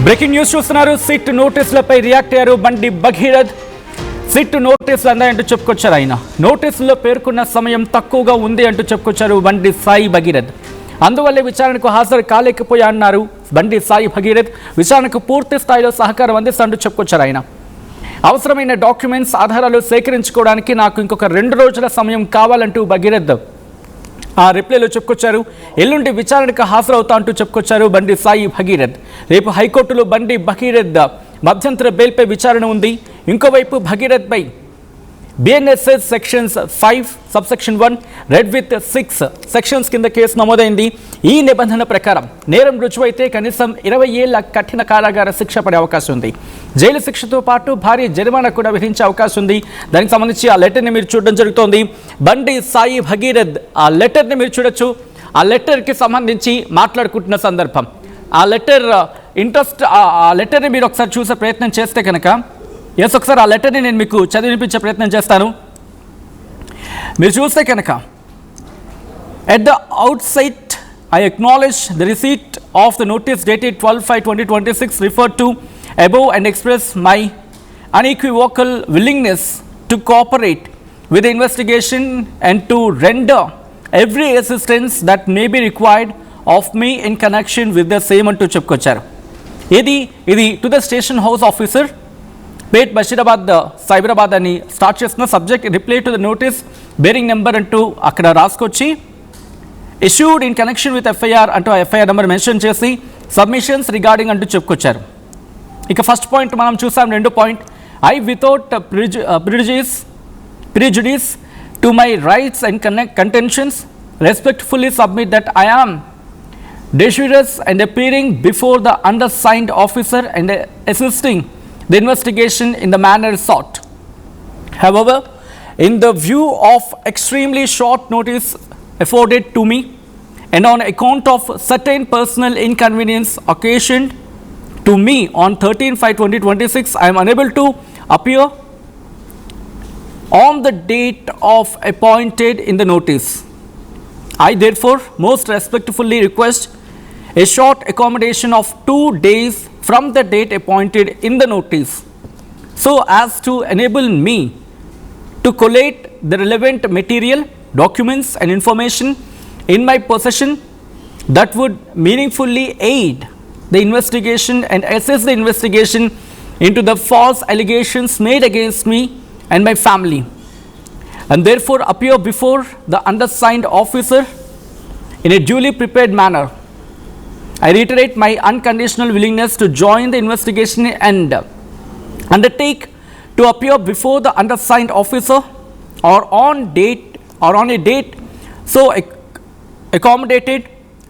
Breaking news చూస్తున్నారు. SIT నోటీసులపై react అయ్యారు బండి భగీరథ్. సిట్ నోటీసులు అందాయంటూ చెప్పుకొచ్చారు. ఆయన నోటీసుల్లో పేర్కొన్న సమయం తక్కువగా ఉంది అంటూ చెప్పుకొచ్చారు బండి సాయి భగీరథ్. అందువల్లే విచారణకు హాజరు కాలేకపోయా అన్నారు బండి సాయి భగీరథ్. విచారణకు పూర్తి స్థాయిలో సహకారం అందిస్తారంటూ చెప్పుకొచ్చారు. ఆయన అవసరమైన డాక్యుమెంట్స్ ఆధారాలు సేకరించుకోవడానికి నాకు ఇంకొక 2 రోజుల సమయం కావాలంటూ భగీరథ్ ఆ రిప్లైలో చెప్పుకొచ్చారు. ఎల్లుండి విచారణకు హాజరవుతా అంటూ చెప్పుకొచ్చారు బండి సాయి భగీరథ్. రేపు హైకోర్టులో బండి భగీరథ్ మధ్యంతర బెయిల్పై విచారణ ఉంది. ఇంకోవైపు భగీరథ్ పై BNSS sections 5 subsection 1 read with 6 sections కింద కేసు నమోదైంది. ఈ నిబంధన ప్రకారం నేరం రుజువైతే కనీసం 20 ఏళ్ల కఠిన కారాగార శిక్ష పడే అవకాశం ఉంది. జైలు శిక్షతో పాటు భారీ జరిమానా కూడా విధించే అవకాశం ఉంది. దానికి సంబంధించి ఆ లెటర్ని మీరు చూడడం జరుగుతోంది. బండి సాయి భగీరథ్ ఆ లెటర్ని మీరు చూడొచ్చు. ఆ లెటర్కి సంబంధించి మాట్లాడుకుంటున్న సందర్భం, ఆ లెటర్ ఇంట్రెస్ట్, ఆ లెటర్ని మీరు ఒకసారి చూసే ప్రయత్నం చేస్తే కనుక ఒకసారి ఆ లెటర్ని నేను మీకు చదివినిపించే ప్రయత్నం చేస్తాను. మీరు చూస్తే కనుక, at the outset I acknowledge the receipt of the notice dated 12/5/2026 referred to above and express my unequivocal willingness to cooperate with the investigation and to render every assistance that may be required of me in connection with the same అంటూ చెప్పుకొచ్చారు. ఇది to the station house officer Pet Basheerabad Cyberabad అని start చేస్తున్న subject reply to the notice bearing number అంటూ అక్కడ రాసుకొచ్చి issued in connection with FIR అంటూ FIR number mention చేసి సబ్మిషన్స్ రిగార్డింగ్ అంటూ చెప్పుకొచ్చారు. ఇక ఫస్ట్ పాయింట్ మనం చూసాం. 2 point, I without prejudice to my rights and contentions respectfully submit that I am desirous and appearing before the undersigned officer and assisting the investigation in the manner sought. However, in the view of extremely short notice afforded to me and on account of certain personal inconvenience occasioned to me on 13/5/2026, I am unable to appear on the date of appointed in the notice. I therefore most respectfully request a short accommodation of 2 days from the date appointed in the notice, so as to enable me to collate the relevant material, documents and information in my possession that would meaningfully aid the investigation and assess the investigation into the false allegations made against me and my family, and therefore appear before the undersigned officer in a duly prepared manner. I reiterate my unconditional willingness to join the investigation and undertake to appear before the undersigned officer or on a date so accommodated,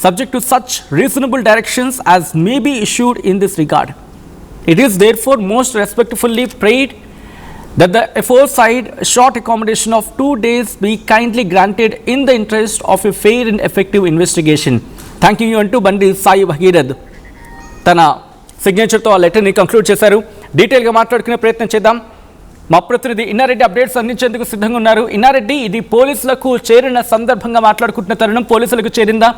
subject to such reasonable directions as may be issued in this regard. It is therefore most respectfully prayed that the aforesaid short accommodation of 2 days be kindly granted in the interest of a fair and effective investigation. Thank you అంటూ బండి సాయి భగీరథ్ తన సిగ్నేచర్తో ఆ లెటర్ని conclude చేశారు. డీటెయిల్గా మాట్లాడుకునే ప్రయత్నం చేద్దాం. మా ప్రతినిధి ఇన్నారెడ్డి అప్డేట్స్ అందించేందుకు సిద్ధంగా ఉన్నారు. ఇన్నారెడ్డి, ఇది పోలీసులకు చేరిన సందర్భంగా మాట్లాడుకుంటున్న తరుణం పోలీసులకు చేరిందా?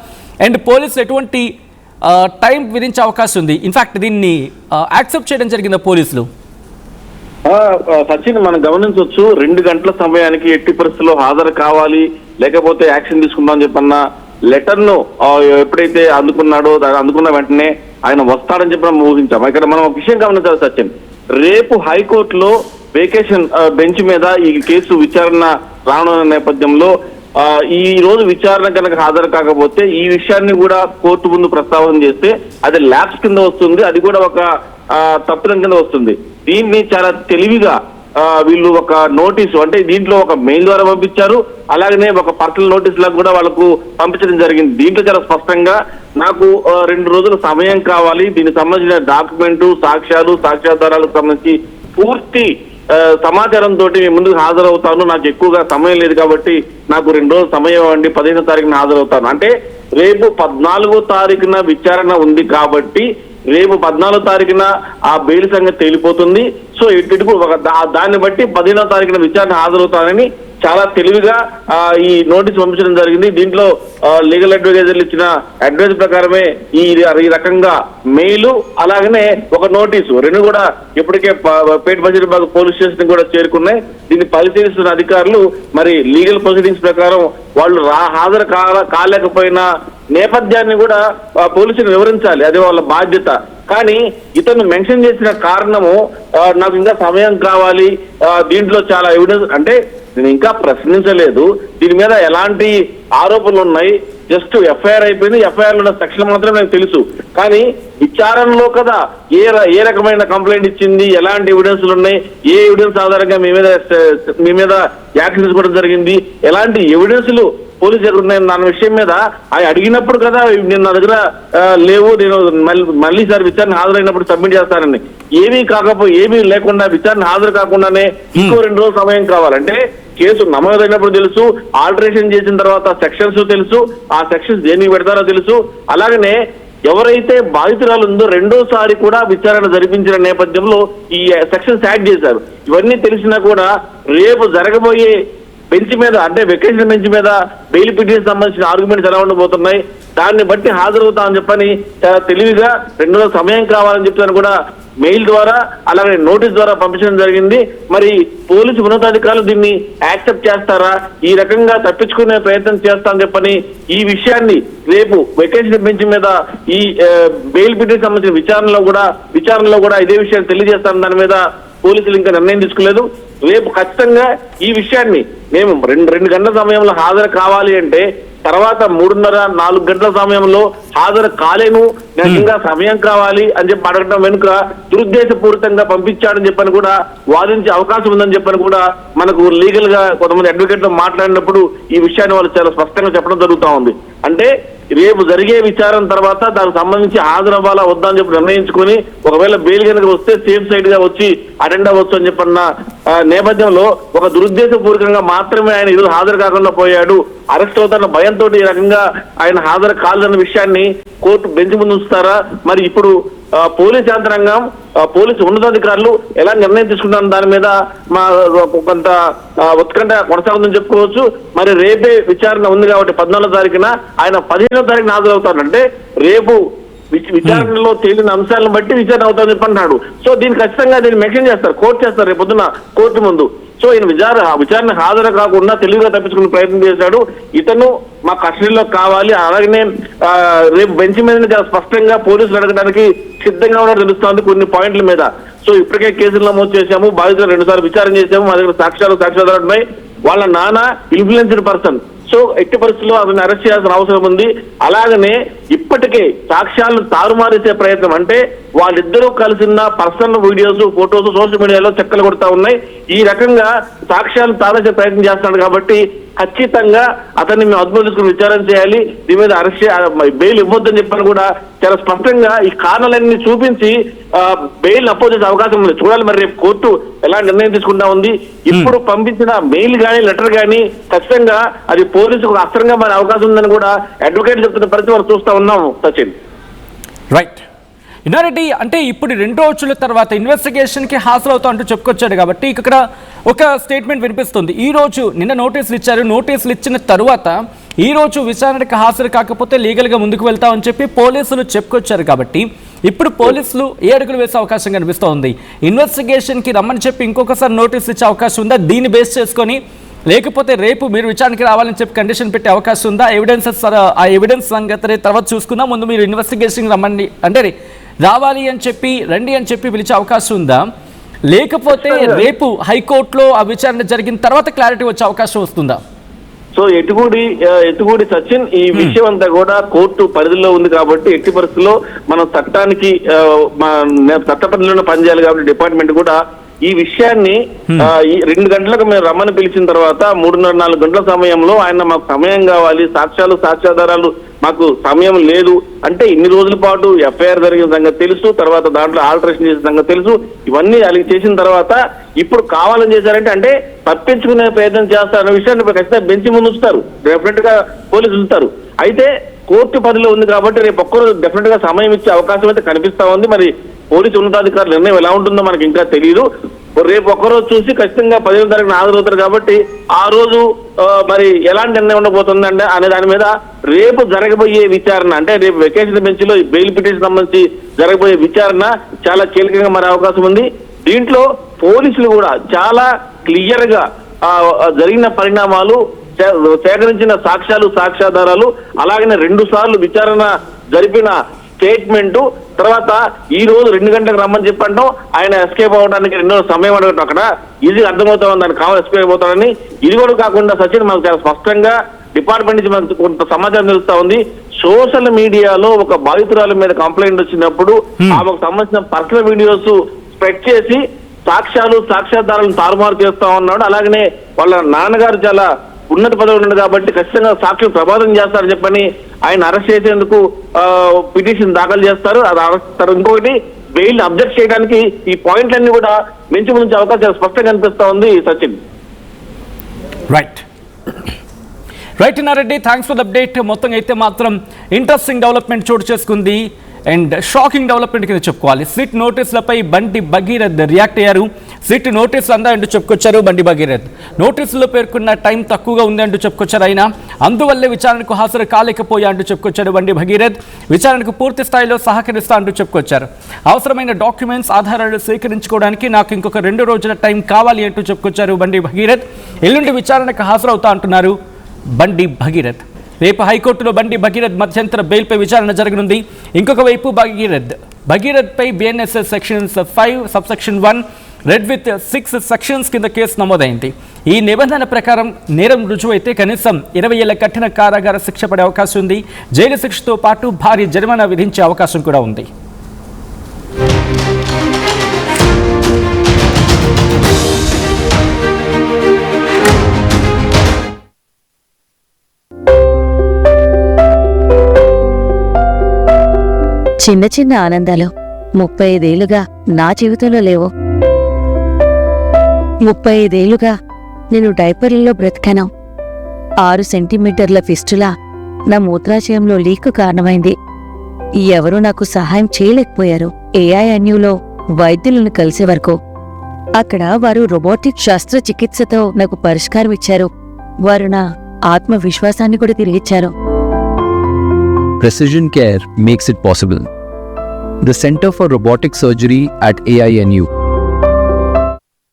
అండ్ పోలీసులు ఎటువంటి టైం విధించే అవకాశం ఉంది? ఇన్ఫాక్ట్ దీన్ని యాక్సెప్ట్ చేయడం జరిగిందా పోలీసులు? సచిన్, మనం గమనించవచ్చు 2 గంటల సమయానికి ఎట్టి పరిస్థితుల్లో హాజరు కావాలి, లేకపోతే యాక్షన్ తీసుకుందాం అని చెప్పన్న లెటర్ ను ఎప్పుడైతే అందుకున్న వెంటనే ఆయన వస్తాడని చెప్పి మనం ఊహించాం. ఇక్కడ మనం ఒక విషయం గమనించాలి సచిన్, రేపు హైకోర్టులో వేకేషన్ బెంచ్ మీద ఈ కేసు విచారణ రానున్న నేపథ్యంలో ఈ రోజు విచారణ కనుక హాజరు కాకపోతే ఈ విషయాన్ని కూడా కోర్టు ముందు ప్రస్తావన చేస్తే అది ల్యాబ్స్ కింద వస్తుంది, అది కూడా ఒక తప్పిదం కింద వస్తుంది. దీన్ని చాలా తెలివిగా వీళ్ళు ఒక నోటీసు, అంటే దీంట్లో ఒక మెయిల్ ద్వారా పంపించారు, అలాగనే ఒక పర్సనల్ నోటీస్ లాగా కూడా వాళ్ళకు పంపించడం జరిగింది. దీంట్లో చాలా స్పష్టంగా నాకు 2 రోజుల సమయం కావాలి, దీనికి సంబంధించిన డాక్యుమెంటు, సాక్ష్యాధారాలకు సంబంధించి పూర్తి సమాచారంతో మేము ముందుకు హాజరవుతాను, నాకు ఎక్కువగా సమయం లేదు కాబట్టి నాకు 2 రోజుల సమయం ఇవ్వండి, 15వ తారీఖున హాజరవుతాను. అంటే రేపు 14వ తారీఖున విచారణ ఉంది కాబట్టి రేపు 14వ తారీఖున ఆ బెయిల్ సంగతి తేలిపోతుంది. సో ఇటు దాన్ని బట్టి 15వ తారీఖున విచారణ హాజరవుతానని చాలా తెలివిగా ఈ నోటీస్ పంపించడం జరిగింది. దీంట్లో లీగల్ అడ్వైజర్లు ఇచ్చిన అడ్వైజ్ ప్రకారమే ఈ రకంగా మెయిల్ అలాగనే ఒక నోటీసు రెండు కూడా ఇప్పటికే పేట బషీరాబాద్ పోలీస్ స్టేషన్ కూడా చేరుకున్నాయి. దీన్ని పరిశీలిస్తున్న అధికారులు మరి లీగల్ ప్రొసీడింగ్స్ ప్రకారం వాళ్ళు హాజరు కాలేకపోయినా నేపథ్యాన్ని కూడా పోలీసులు వివరించాలి, అది వాళ్ళ బాధ్యత. కానీ ఇతను మెన్షన్ చేసిన కారణము నాకు ఇంకా సమయం కావాలి, దీంట్లో చాలా ఎవిడెన్స్ అంటే నేను ఇంకా ప్రశ్నించలేదు, దీని మీద ఎలాంటి ఆరోపణలు ఉన్నాయి, జస్ట్ ఎఫ్ఐఆర్ అయిపోయింది, ఎఫ్ఐఆర్ లో ఉన్న సెక్షన్ మాత్రం నాకు తెలుసు. కానీ విచారణలో కదా ఏ రకమైన కంప్లైంట్ ఇచ్చింది, ఎలాంటి ఎవిడెన్స్లు ఉన్నాయి, ఏ ఎవిడెన్స్ ఆధారంగా మీ మీద యాక్షన్ తీసుకోవడం జరిగింది, ఎలాంటి ఎవిడెన్స్లు పోలీసు దగ్గర ఉన్నాయని దాని విషయం మీద ఆయన అడిగినప్పుడు కదా నేను నా దగ్గర లేవు, నేను మళ్ళీ సార్ విచారణ హాజరైనప్పుడు సబ్మిట్ చేస్తానని. ఏమీ లేకుండా విచారణ హాజరు కాకుండానే ఇంకో 2 రోజులు సమయం కావాలంటే కేసు నమోదైనప్పుడు తెలుసు, ఆల్టరేషన్ చేసిన తర్వాత సెక్షన్స్ తెలుసు, ఆ సెక్షన్స్ దేనికి పెడతారో తెలుసు. అలాగనే ఎవరైతే బాధితురాలు ఉందో రెండోసారి కూడా విచారణ జరిపించిన నేపథ్యంలో ఈ సెక్షన్స్ యాడ్ చేశారు. ఇవన్నీ తెలిసినా కూడా రేపు జరగబోయే బెంచ్ మీద అంటే వెకేషన్ బెంచ్ మీద బెయిల్ పిటిషన్ సంబంధించిన ఆర్గ్యుమెంట్స్ ఎలా ఉండబోతున్నాయి, దాన్ని బట్టి హాజరవుతామని చెప్పని చాలా తెలివిగా 2 రోజుల సమయం కావాలని చెప్తాను కూడా మెయిల్ ద్వారా అలాగే నోటీస్ ద్వారా పంపించడం జరిగింది. మరి పోలీసు ఉన్నతాధికారులు దీన్ని యాక్సెప్ట్ చేస్తారా, ఈ రకంగా తప్పించుకునే ప్రయత్నం చేస్తామని చెప్పని ఈ విషయాన్ని రేపు వెకేషన్ బెంచ్ మీద ఈ బెయిల్ పిటిషన్ సంబంధించిన విచారణలో కూడా ఇదే విషయాన్ని తెలియజేస్తాను. దాని మీద పోలీసులు ఇంకా నిర్ణయం తీసుకోలేదు. రేపు ఖచ్చితంగా ఈ విషయాన్ని మేము 2 గంటల సమయంలో హాజరు కావాలి అంటే తర్వాత 3:30-4 గంటల సమయంలో హాజరు కాలేను, నాకు ఇంకా సమయం కావాలి అని చెప్పి అడగడం వెనుక దురుద్దేశపూరితంగా పంపించాడని చెప్పని కూడా వాదించే అవకాశం ఉందని చెప్పని కూడా మనకు లీగల్ గా కొంతమంది అడ్వకేట్లు మాట్లాడినప్పుడు ఈ విషయాన్ని వాళ్ళు చాలా స్పష్టంగా చెప్పడం జరుగుతూ ఉంది. అంటే రేపు జరిగే విచారణ తర్వాత దానికి సంబంధించి హాజరు అవ్వాలా వద్దా అని చెప్పి నిర్ణయించుకుని ఒకవేళ బెయిల్ కనుక వస్తే సేఫ్ సైడ్ గా వచ్చి అటెండ్ అవ్వచ్చు అని చెప్పన్న నేపథ్యంలో ఒక దురుద్దేశపూర్వకంగా మాత్రమే ఆయన ఈరోజు హాజరు కాకుండా పోయాడు, అరెస్ట్ అవుతున్న భయంతో ఈ రకంగా ఆయన హాజరు కాలేదన్న విషయాన్ని కోర్టు బెంచ్ ముందు ఉంచుతారా, మరి ఇప్పుడు పోలీస్ యంత్రాంగం పోలీసు ఉన్నతాధికారులు ఎలా నిర్ణయం తీసుకుంటారు దాని మీద మా కొంత ఉత్కంఠ కొనసాగుతుందని చెప్పుకోవచ్చు. మరి రేపే విచారణ ఉంది కాబట్టి 14వ తారీఖున ఆయన 15వ తారీఖున హాజరవుతారంటే రేపు విచారణలో తేలిన అంశాలను బట్టి విచారణ అవుతామని చెప్పంటున్నాడు. సో దీన్ని ఖచ్చితంగా దీన్ని మెన్షన్ చేస్తారు, కోర్టు చేస్తారు రేపు పొద్దున కోర్టు ముందు. సో ఈయన విచారణ హాజరు కాకుండా తెలివిగా తప్పించుకునే ప్రయత్నం చేశాడు. ఇతను మా కస్టడీలో కావాలి, అలాగనే రేపు బెంచ్ మీద చాలా స్పష్టంగా పోలీసులు అడగడానికి సిద్ధంగా ఉన్నట్టు తెలుస్తోంది కొన్ని పాయింట్ల మీద. సో ఇప్పటికే కేసులు నమోదు చేశాము, బాధితులు 2 సార్లు విచారణ చేశాము, మా దగ్గర సాక్ష్యాధారాలు ఉన్నాయి. వాళ్ళ నాన్న ఇన్ఫ్లుయెన్స్డ్ పర్సన్, సో ఎట్టి పరిస్థితుల్లో అతన్ని అరెస్ట్ చేయాల్సిన అవసరం ఉంది. అలాగనే ఇప్పటికే సాక్ష్యాలను తారుమారేసే ప్రయత్నం అంటే వాళ్ళిద్దరూ కలిసిన పర్సనల్ వీడియోస్ ఫోటోస్ సోషల్ మీడియాలో చెక్కలు కొడతా ఉన్నాయి. ఈ రకంగా సాక్ష్యాలను తారేసే ప్రయత్నం చేస్తున్నాడు కాబట్టి ఖచ్చితంగా అతన్ని మేము అదుపులో తీసుకుని విచారణ చేయాలి, దీని మీద అరెస్ట్ బెయిల్ ఇవ్వద్దని చెప్పని కూడా చాలా స్పష్టంగా ఈ కారణాలన్నీ చూపించి బెయిల్ అపోజ్ చేసే అవకాశం ఉంది. చూడాలి మరి రేపు కోర్టు ఎలా నిర్ణయం తీసుకుంటా ఉంది. ఇప్పుడు పంపించిన మెయిల్ కానీ లెటర్ కానీ ఖచ్చితంగా అది పోలీసుకు అస్త్రంగా మారే అవకాశం ఉందని కూడా అడ్వకేట్ చెప్తున్న పరిస్థితి మనం చూస్తా ఉన్నాము. సచిన్ రైట్. ఇన్నారెడ్డి అంటే ఇప్పుడు 2 రోజుల తర్వాత ఇన్వెస్టిగేషన్కి హాజరవుతా అంటూ చెప్పుకొచ్చాడు కాబట్టి ఇక్కడ ఒక స్టేట్మెంట్ వినిపిస్తుంది. ఈరోజు నిన్న నోటీసులు ఇచ్చారు, నోటీసులు ఇచ్చిన తరువాత ఈరోజు విచారణకు హాజరు కాకపోతే లీగల్గా ముందుకు వెళ్తామని చెప్పి పోలీసులు చెప్పుకొచ్చారు కాబట్టి ఇప్పుడు పోలీసులు ఏ అడుగులు వేసే అవకాశం కనిపిస్తోంది? ఇన్వెస్టిగేషన్కి రమ్మని చెప్పి ఇంకొకసారి నోటీసులు ఇచ్చే అవకాశం ఉందా? దీన్ని బేస్ చేసుకొని లేకపోతే రేపు మీరు విచారణకి రావాలని చెప్పి కండిషన్ పెట్టే అవకాశం ఉందా? ఆ ఎవిడెన్స్ సంగతి తర్వాత చూసుకుందాం, ముందు మీరు ఇన్వెస్టిగేషన్ రమ్మండి అంటే రావాలి అని చెప్పి రండి అని చెప్పి పిలిచే అవకాశం ఉందా? లేకపోతే రేపు హైకోర్టులో ఆ విచారణ జరిగిన తర్వాత క్లారిటీ వచ్చే అవకాశం వస్తుందా? సో ఎటుగూడి సచిన్, ఈ విషయం అంతా కూడా కోర్టు పరిధిలో ఉంది కాబట్టి ఎట్టి పరిస్థితుల్లో మనం చట్టానికి చట్ట పరిధిలోనే పనిచేయాలి కాబట్టి డిపార్ట్మెంట్ కూడా ఈ విషయాన్ని 2 గంటలకు మేము రమ్మని పిలిచిన తర్వాత 3:30-4 గంటల సమయంలో ఆయన మాకు సమయం కావాలి, సాక్ష్యాధారాలు మాకు సమయం లేదు అంటే ఇన్ని రోజుల పాటు ఎఫ్ఐఆర్ జరిగిన సంగతి తెలుసు, తర్వాత దాంట్లో ఆల్టరేషన్ చేసిన సంగతి తెలుసు. ఇవన్నీ అలాగే చేసిన తర్వాత ఇప్పుడు కావాలని చేశారంటే అంటే తప్పించుకునే ప్రయత్నం చేస్తారన్న విషయాన్ని ఖచ్చితంగా బెంచ్ ముందు ఉంచుతారు, డెఫినెట్ గా పోలీసులు ఉంచుతారు. అయితే కోర్టు పరిధిలో ఉంది కాబట్టి రేపు ఒక్కరోజు డెఫినెట్ గా సమయం ఇచ్చే అవకాశం అయితే కనిపిస్తా ఉంది. మరి పోలీసు ఉన్నతాధికారుల నిర్ణయం ఎలా ఉంటుందో మనకి ఇంకా తెలియదు. రేపు ఒక్కరోజు చూసి ఖచ్చితంగా 15వ తారీఖున హాజరవుతారు కాబట్టి ఆ రోజు మరి ఎలాంటి నిర్ణయం ఉండబోతుందంటే అనే దాని మీద రేపు జరగబోయే విచారణ, అంటే రేపు వెకేషన్ బెంచ్ లో బెయిల్ పిటిషన్ సంబంధించి జరగబోయే విచారణ చాలా కీలకంగా మారే అవకాశం ఉంది. దీంట్లో పోలీసులు కూడా చాలా క్లియర్ గా జరిగిన పరిణామాలు, సేకరించిన సాక్ష్యాలు, సాక్ష్యాధారాలు, అలాగనే 2 సార్లు విచారణ జరిపిన స్టేట్మెంట్, తర్వాత ఈ రోజు 2 గంటలకు రమ్మని చెప్పంటాం, ఆయన ఎస్కేప్ అవడానికి 2 సమయం అడగటం అక్కడ ఈజీగా అర్థమవుతా ఉంది, ఆయన కావాలి ఎస్కేప్ అవుతాడని. ఇది కూడా కాకుండా సచిన్ మనకు చాలా స్పష్టంగా డిపార్ట్మెంట్ నుంచి మనకు కొంత సమాచారం తెలుస్తా ఉంది. సోషల్ మీడియాలో ఒక బాధితురాల మీద కంప్లైంట్ వచ్చినప్పుడు ఆమెకు సంబంధించిన పర్సనల్ వీడియోస్ స్ప్రెడ్ చేసి సాక్ష్యాలు, సాక్ష్యాధారాలను తారుమారు చేస్తా ఉన్నాడు. అలాగనే వాళ్ళ నాన్నగారు చాలా ఉన్నత పదవులు ఉన్నాడు కాబట్టి ఖచ్చితంగా సాక్షులు ప్రభావితం చేస్తారని చెప్పని ఆయన అరెస్ట్ చేసేందుకు పిటిషన్ దాఖలు చేస్తారు. అది అరెస్ట్. ఇంకొకటి బెయిల్ అబ్జెక్ట్ చేయడానికి ఈ పాయింట్లన్నీ కూడా మించి ముంచే అవకాశం స్పష్టంగా కనిపిస్తా ఉంది Sachin. Right Nareddy, thanks for the update. మొత్తంగా అయితే మాత్రం ఇంట్రెస్టింగ్ డెవలప్మెంట్ చోటు చేసుకుంది అండ్ షాకింగ్ డెవలప్మెంట్ కింద చెప్పుకోవాలి. సిట్ నోటీసులపై బండి భగీరథ్ రియాక్ట్ అయ్యారు. సిట్ నోటీసులు అంటూ చెప్పుకొచ్చారు బండి భగీరథ్. నోటీసుల్లో పేర్కొన్న టైం తక్కువగా ఉంది అంటూ చెప్పుకొచ్చారు ఆయన. అందువల్లే విచారణకు హాజరు కాలేకపోయా అంటూ చెప్పుకొచ్చారు బండి భగీరథ్. విచారణకు పూర్తి స్థాయిలో సహకరిస్తా అంటూ చెప్పుకొచ్చారు. అవసరమైన డాక్యుమెంట్స్, ఆధారాలు సేకరించుకోవడానికి నాకు ఇంకొక 2 రోజుల టైం కావాలి అంటూ చెప్పుకొచ్చారు బండి భగీరథ్. ఎల్లుండి విచారణకు హాజరవుతా అంటున్నారు బండి భగీరథ్. రేపు హైకోర్టులో బండి భగీరథ్ మధ్యంతర బెయిల్పై విచారణ జరగనుంది. ఇంకొక వైపు భగీరథ్పై BNSS sections 5 subsection 1 read with 6 sections కింద కేసు నమోదైంది. ఈ నిబంధన ప్రకారం నేరం రుజువైతే కనీసం 20 ఏళ్ల కఠిన కారాగార శిక్ష పడే అవకాశం ఉంది. జైలు శిక్షతో పాటు భారీ జరిమానా విధించే అవకాశం కూడా ఉంది. చిన్న చిన్న ఆనందాలు 35 ఏళ్లుగా నా జీవితంలో లేవు. 35 ఏళ్లుగా నేను డైపర్లలో బ్రతికాను. 6 సెంటీమీటర్ల ఫిస్టులా నా మూత్రాశయంలో లీక్ కారణమైంది. ఎవరూ నాకు సహాయం చేయలేకపోయారు. ఏఐఎన్యూలో వైద్యులను కలిసే వరకు. అక్కడ వారు రోబోటిక్ శస్త్రచికిత్సతో నాకు పరిష్కారం ఇచ్చారు. వారు నా ఆత్మవిశ్వాసాన్ని కూడా తిరిగిచ్చారు. Precision Care makes it possible. The Center for Robotic Surgery at AINU